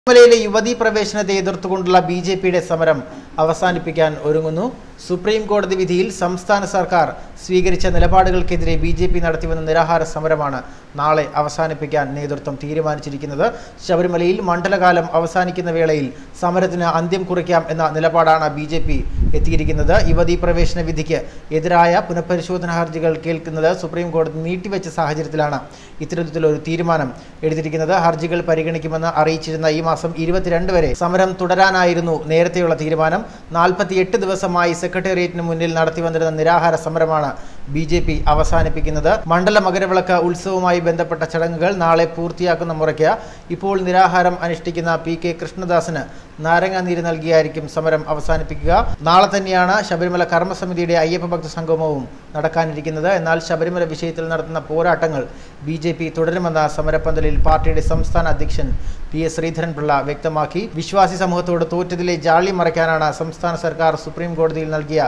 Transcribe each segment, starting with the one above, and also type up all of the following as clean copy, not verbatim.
ശബരിമലയിലെ യുവതീ പ്രവേശനത്തെ എതിർത്തുകൊണ്ടുള്ള ബിജെപിയുടെ സമരം അവസാനിപ്പിക്കാൻ ഒരുങ്ങുന്നു. സുപ്രീം കോടതി വിധിയിൽ സംസ്ഥാന സർക്കാർ സ്വീകരിച്ച നിലപാടുകൾക്കെതിരെ ബിജെപി നടത്തിവന്ന നിരാഹാര സമരമാണ് നാളെ അവസാനിപ്പിക്കാൻ നേതൃത്വം തീരുമാനിച്ചിരിക്കുന്നത്. ശബരിമലയിൽ മണ്ഡലകാലം അവസാനിക്കുന്ന വേളയിൽ സമരത്തിന് അന്ത്യം കുറിക്കാം എന്ന നിലപാടാണ് ബിജെപി എത്തിയിരിക്കുന്നത്. യുവതീ പ്രവേശന വിധിക്ക് എതിരായ പുനഃപരിശോധനാ ഹർജികൾ കേൾക്കുന്നത് സുപ്രീം കോടതി നീട്ടിവെച്ച സാഹചര്യത്തിലാണ് ഇത്തരത്തിലൊരു തീരുമാനം എടുത്തിരിക്കുന്നത്. ഹർജികൾ പരിഗണിക്കുമെന്ന് അറിയിച്ചിരുന്ന ഈ മാസം 22 വരെ സമരം തുടരാനായിരുന്നു നേരത്തെയുള്ള തീരുമാനം. 48 ദിവസമായി സെക്രട്ടേറിയറ്റിന് മുന്നിൽ നടത്തിവന്നിരുന്ന നിരാഹാര സമരമാണ് ബിജെപി അവസാനിപ്പിക്കുന്നത്. മണ്ഡല മകരവിളക്ക് ഉത്സവവുമായി ബന്ധപ്പെട്ട ചടങ്ങുകൾ നാളെ പൂർത്തിയാക്കുന്ന മുറയ്ക്ക് ഇപ്പോൾ നിരാഹാരം അനുഷ്ഠിക്കുന്ന PK കൃഷ്ണദാസിന് നാരങ്ങാനീര് നൽകിയായിരിക്കും സമരം അവസാനിപ്പിക്കുക. നാളെ തന്നെയാണ് ശബരിമല കർമ്മസമിതിയുടെ അയ്യപ്പ ഭക്ത സംഗമവും നടക്കാനിരിക്കുന്നത്. എന്നാൽ ശബരിമല വിഷയത്തിൽ നടത്തുന്ന പോരാട്ടങ്ങൾ ബിജെപി തുടരുമെന്ന സമരപ്പന്തലിൽ പാർട്ടിയുടെ സംസ്ഥാന അധ്യക്ഷൻ PS ശ്രീധരൻപിള്ള വ്യക്തമാക്കി. വിശ്വാസി സമൂഹത്തോട് തോറ്റതിലെ ജാളി മറയ്ക്കാനാണ് സംസ്ഥാന സർക്കാർ സുപ്രീം കോടതിയിൽ നൽകിയ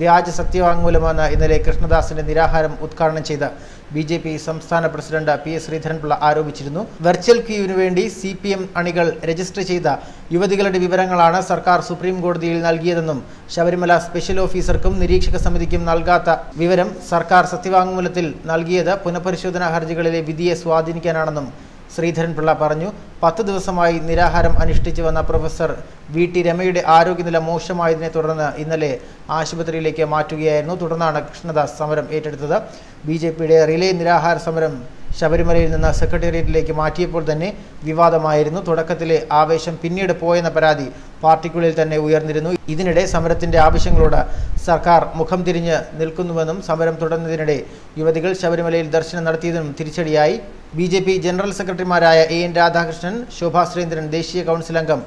വ്യാജ സത്യവാങ്മൂലമെന്ന് ഇന്നലെ കൃഷ്ണദാസിന്റെ നിരാഹാരം ഉദ്ഘാടനം ചെയ്ത് ബിജെപി സംസ്ഥാന പ്രസിഡന്റ് PS ശ്രീധരൻപിള്ള ആരോപിച്ചിരുന്നു. വെർച്വൽ ക്യൂവിനു വേണ്ടി CPM അണികൾ രജിസ്റ്റർ ചെയ്ത യുവതികളുടെ വിവരങ്ങളാണ് സർക്കാർ സുപ്രീം കോടതിയിൽ നൽകിയതെന്നും ശബരിമല സ്പെഷ്യൽ ഓഫീസർക്കും നിരീക്ഷക സമിതിക്കും നൽകാത്ത വിവരം സർക്കാർ സത്യവാങ്മൂലത്തിൽ നൽകിയത് പുനഃപരിശോധനാ ഹർജികളിലെ വിധിയെ സ്വാധീനിക്കാനാണെന്നും ശ്രീധരൻപിള്ള പറഞ്ഞു. 10 ദിവസമായി നിരാഹാരം അനുഷ്ഠിച്ചു വന്ന പ്രൊഫസർ VT രമയുടെ ആരോഗ്യനില മോശമായതിനെ തുടർന്ന് ഇന്നലെ ആശുപത്രിയിലേക്ക് മാറ്റുകയായിരുന്നു. തുടർന്നാണ് കൃഷ്ണദാസ് സമരം ഏറ്റെടുത്തത്. ബിജെപിയുടെ റിലേ നിരാഹാര സമരം ശബരിമലയിൽ നിന്ന് സെക്രട്ടേറിയറ്റിലേക്ക് മാറ്റിയപ്പോൾ തന്നെ വിവാദമായിരുന്നു. തുടക്കത്തിലെ ആവേശം പിന്നീട് പോയെന്ന പരാതി പാർട്ടിക്കുള്ളിൽ തന്നെ ഉയർന്നിരുന്നു. ഇതിനിടെ സമരത്തിന്റെ ആവശ്യങ്ങളോട് സർക്കാർ മുഖം തിരിഞ്ഞ് നിൽക്കുന്നുവെന്നും സമരം തുടർന്നതിനിടെ യുവതികൾ ശബരിമലയിൽ ദർശനം നടത്തിയതിനും തിരിച്ചടിയായി. ബിജെപി ജനറൽ സെക്രട്ടറിമാരായ AN രാധാകൃഷ്ണൻ, ശോഭാ സുരേന്ദ്രൻ, ദേശീയ കൗൺസിൽ അംഗം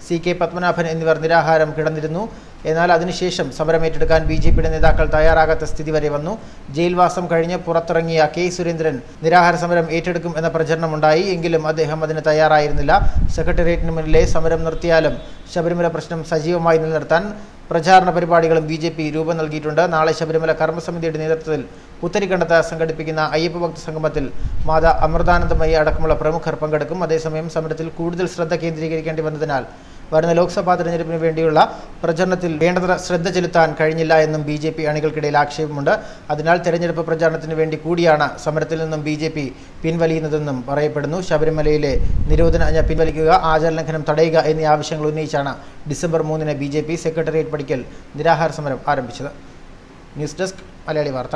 CK പത്മനാഭൻ എന്നിവർ നിരാഹാരം കിടന്നിരുന്നു. എന്നാൽ അതിനുശേഷം സമരം ഏറ്റെടുക്കാൻ ബിജെപിയുടെ നേതാക്കൾ തയ്യാറാകാത്ത സ്ഥിതി വരെ വന്നു. ജയിൽവാസം കഴിഞ്ഞ് പുറത്തിറങ്ങിയ K സുരേന്ദ്രൻ നിരാഹാര സമരം ഏറ്റെടുക്കും എന്ന പ്രചരണമുണ്ടായി. എങ്കിലും അദ്ദേഹം അതിന് തയ്യാറായിരുന്നില്ല. സെക്രട്ടേറിയറ്റിന് മുന്നിലെ സമരം നിർത്തിയാലും ശബരിമല പ്രശ്നം സജീവമായി നിലനിർത്താൻ പ്രചാരണ പരിപാടികളും ബിജെപി രൂപം നൽകിയിട്ടുണ്ട്. നാളെ ശബരിമല കർമ്മസമിതിയുടെ നേതൃത്വത്തിൽ പുത്തരിക്കണ്ടത്ത് സംഘടിപ്പിക്കുന്ന അയ്യപ്പ ഭക്ത സംഗമത്തിൽ മാതാ അമൃതാനന്ദമയി അടക്കമുള്ള പ്രമുഖർ പങ്കെടുക്കും. അതേസമയം സമരത്തിൽ കൂടുതൽ ശ്രദ്ധ കേന്ദ്രീകരിക്കേണ്ടി വന്നതിനാൽ വരുന്ന ലോക്സഭാ തെരഞ്ഞെടുപ്പിന് വേണ്ടിയുള്ള പ്രചരണത്തിൽ വേണ്ടത്ര ശ്രദ്ധ ചെലുത്താൻ കഴിഞ്ഞില്ല എന്നും ബിജെപി അണികൾക്കിടയിൽ ആക്ഷേപമുണ്ട്. അതിനാൽ തെരഞ്ഞെടുപ്പ് പ്രചാരണത്തിന് വേണ്ടി കൂടിയാണ് സമരത്തിൽ നിന്നും ബിജെപി പിൻവലിയുന്നതെന്നും പറയപ്പെടുന്നു. ശബരിമലയിലെ നിരോധനാജ്ഞ പിൻവലിക്കുക, ആചാരലംഘനം തടയുക എന്നീ ആവശ്യങ്ങൾ ഉന്നയിച്ചാണ് ഡിസംബർ 3-ന് ബിജെപി സെക്രട്ടേറിയറ്റ് പടിക്കൽ നിരാഹാര സമരം ആരംഭിച്ചത്. ന്യൂസ് ഡെസ്ക് മലയാളി വാർത്ത.